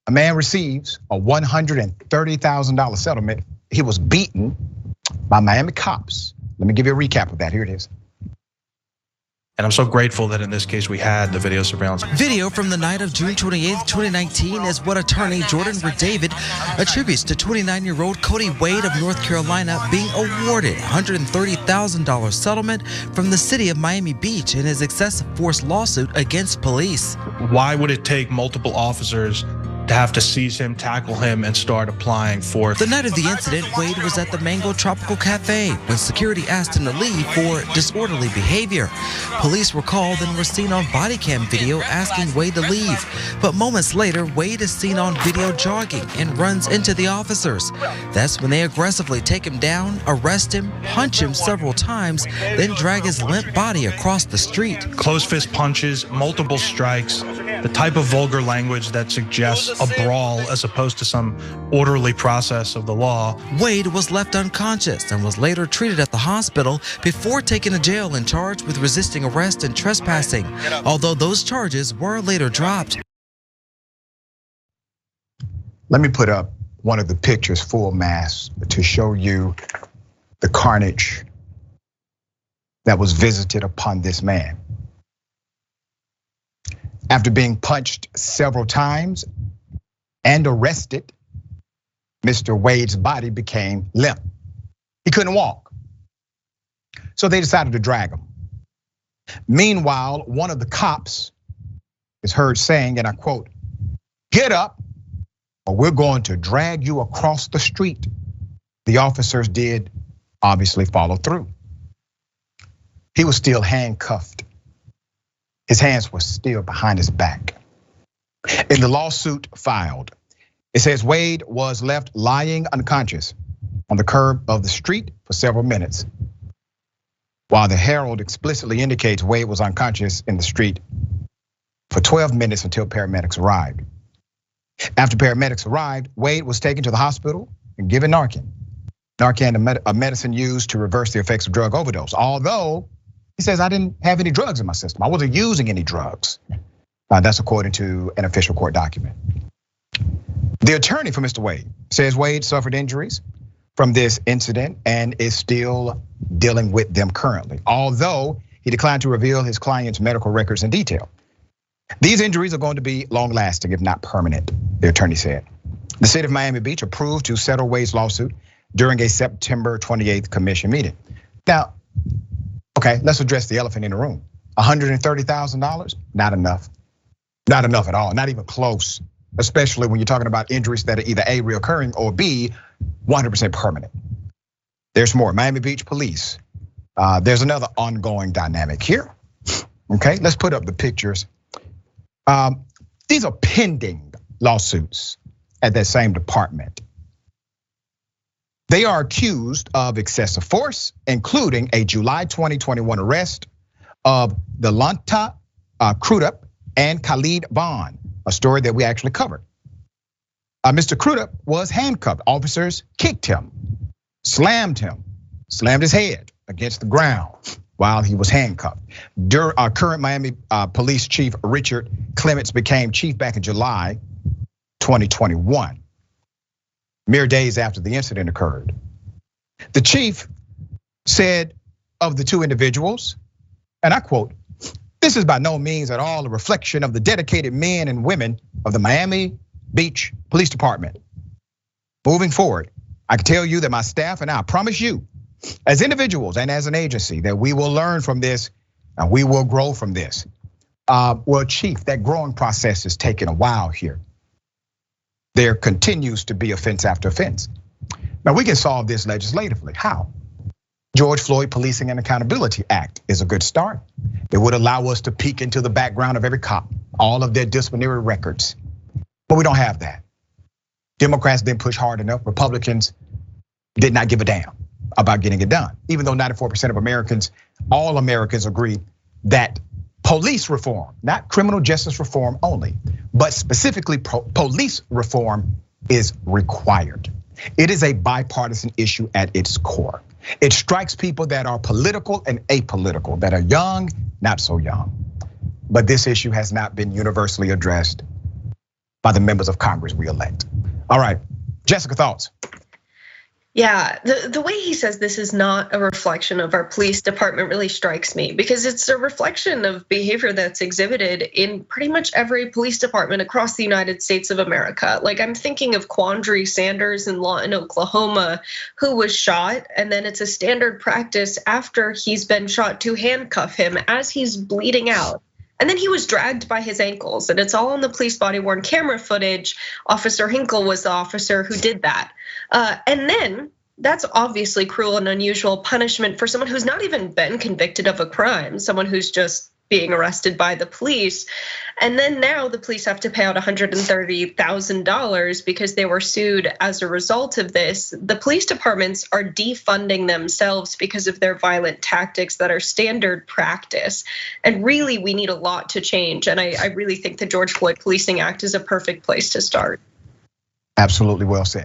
A man receives a $130,000 settlement. He was beaten by Miami cops. Let me give you a recap of that. Here it is. And I'm so grateful that in this case we had the video surveillance. Video from the night of June 28th, 2019 is what attorney Jordan Redavid attributes to 29-year-old Cody Wade of North Carolina being awarded $130,000 settlement from the city of Miami Beach in his excessive force lawsuit against police. Why would it take multiple officers to have to seize him, tackle him, and start applying for? The night of the incident, Wade was at the Mango Tropical Cafe when security asked him to leave for disorderly behavior. Police were called and were seen on bodycam video asking Wade to leave. But moments later, Wade is seen on video jogging and runs into the officers. That's when they aggressively take him down, arrest him, punch him several times, then drag his limp body across the street. Closed fist punches, multiple strikes, the type of vulgar language that suggests a brawl as opposed to some orderly process of the law. Wade was left unconscious and was later treated at the hospital before taken to jail and charged with resisting arrest and trespassing, although those charges were later dropped. Let me put up one of the pictures full mass to show you the carnage that was visited upon this man. After being punched several times and arrested, Mr. Wade's body became limp. He couldn't walk. So they decided to drag him. Meanwhile, one of the cops is heard saying, and I quote, "Get up or we're going to drag you across the street." The officers did obviously follow through. He was still handcuffed. His hands were still behind his back. In the lawsuit filed, it says Wade was left lying unconscious on the curb of the street for several minutes, while the Herald explicitly indicates Wade was unconscious in the street for 12 minutes until paramedics arrived. After paramedics arrived, Wade was taken to the hospital and given Narcan. Narcan, a medicine used to reverse the effects of drug overdose. Although he says, "I didn't have any drugs in my system. I wasn't using any drugs." That's according to an official court document. The attorney for Mr. Wade says Wade suffered injuries from this incident and is still dealing with them currently, although he declined to reveal his client's medical records in detail. These injuries are going to be long-lasting, if not permanent, the attorney said. The city of Miami Beach approved to settle Wade's lawsuit during a September 28th commission meeting. Now, okay, let's address the elephant in the room. $130,000, not enough. Not enough at all, not even close, especially when you're talking about injuries that are either A, reoccurring, or B, 100% permanent. There's more, Miami Beach police. There's another ongoing dynamic here. Okay, let's put up the pictures. These are pending lawsuits at that same department. They are accused of excessive force, including a July 2021 arrest of Delonta Crudup and Khalid Bond, a story that we actually covered. Mr. Crudup was handcuffed. Officers kicked him, slammed his head against the ground while he was handcuffed. Current Miami Police Chief Richard Clements became chief back in July 2021, mere days after the incident occurred. The chief said of the two individuals, and I quote, "This is by no means at all a reflection of the dedicated men and women of the Miami Beach Police Department. Moving forward, I can tell you that my staff and I promise you, as individuals and as an agency, that we will learn from this and we will grow from this." Well, Chief, that growing process is taking a while here. There continues to be offense after offense. Now we can solve this legislatively. How? George Floyd Policing and Accountability Act is a good start. It would allow us to peek into the background of every cop, all of their disciplinary records. But we don't have that. Democrats didn't push hard enough. Republicans did not give a damn about getting it done. Even though 94% of Americans, all Americans agree that police reform, not criminal justice reform only, but specifically police reform is required. It is a bipartisan issue at its core. It strikes people that are political and apolitical, that are young, not so young. But this issue has not been universally addressed by the members of Congress we elect. All right, Jessica, thoughts? Yeah, the way he says this is not a reflection of our police department really strikes me, because it's a reflection of behavior that's exhibited in pretty much every police department across the United States of America. Like, I'm thinking of Quandary Sanders in Lawton, Oklahoma, who was shot, and then it's a standard practice after he's been shot to handcuff him as he's bleeding out. And then he was dragged by his ankles, and it's all on the police body-worn camera footage. Officer Hinkle was the officer who did that. And then that's obviously cruel and unusual punishment for someone who's not even been convicted of a crime, someone who's just being arrested by the police. And then now the police have to pay out $130,000 because they were sued as a result of this. The police departments are defunding themselves because of their violent tactics that are standard practice. And really, we need a lot to change. And I really think the George Floyd Policing Act is a perfect place to start. Absolutely well said.